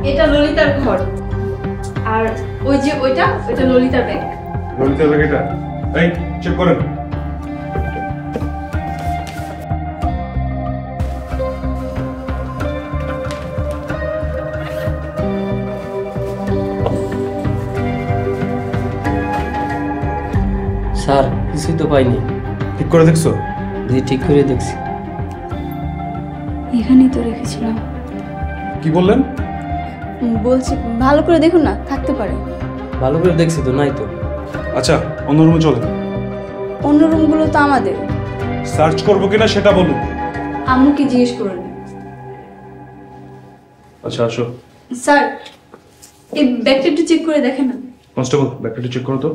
এটা ললিতার ঘর, আর ওই যে ওইটা ললিতার ব্যাগ। ললিতার ব্যাগ এটা? এই চেক করেন। স্যার কিছুই তো পাইনি। ঠিক করে দেখছো? জি ঠিক করে দেখছি। এখানেই তো রেখেছিলাম। কি বললেন? বলছি ভালো করে দেখুন না, থাকতে পারে। ভালো করে দেখছি তো, নাই তো। আচ্ছা অন্য রুমে চলেন। অন্য রুমগুলো তো আমাদের। সার্চ করবো কিনা সেটা বলুন। আম্মুকে জিজ্ঞেস করুন। আচ্ছা আসো। স্যার এই ব্যাগটা একটু চেক করে দেখেন না। কনস্টেবল ব্যাগটা একটু চেক করো তো।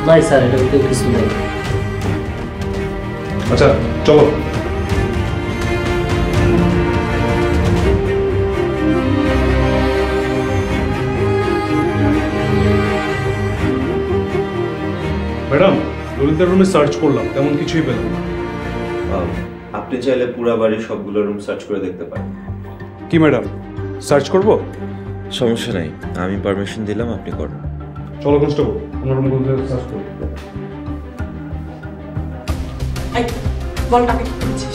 নাই স্যার, এটা ভিতরে কিছু নাই। আচ্ছা চলো। ম্যাডাম ললিতার রুমে সার্চ করলাম, তেমন কিছুই পেলাম না। আপনি চাইলে পুরো বাড়ির সবগুলো রুম সার্চ করে দেখতে পারেন। কি ম্যাডাম সার্চ করবো? সমস্যা নাই, আমি পারমিশন দিলাম, আপনি করুন। চলো কনস্টেবল অন্য রুমগুলোতে সার্চ করবো। বল টাকা কি করেছিস?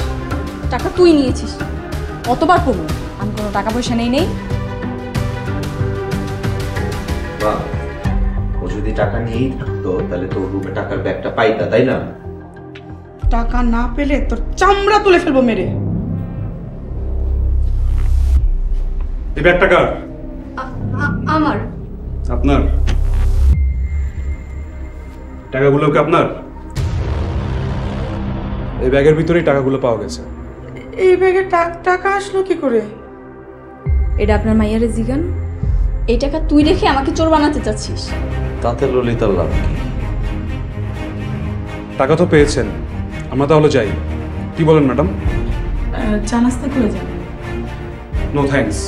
টাকা তুই নিয়েছিস। কতবার করবো? আমি কোনো টাকা পয়সা নেই। বাহ, ও যদি টাকা নিয়েই থাকতো তাহলে তো রুমে টাকার ব্যাগটা পাইতা, তাই না? টাকা না পেলে তোর চামড়া তুলে ফেলবো মেরে। এই ব্যাগটা কার? আমার। আপনার? টাকাগুলো কি আপনার? এই ব্যাগের ভিতরেই টাকাগুলো পাওয়া গেছে। এই ব্যাগে টাকা আসলো কি করে? এটা আপনার মাইয়ারে জিগান। এই টাকা তুই রেখে আমাকে চোর বানাতে চাচ্ছিস। তাতে ললিতার লাভ কি? টাকা তো পেয়েছেন, আমরা তাহলে যাই। কি বলেন ম্যাডাম? চা নাস্তা করে যান। No thanks.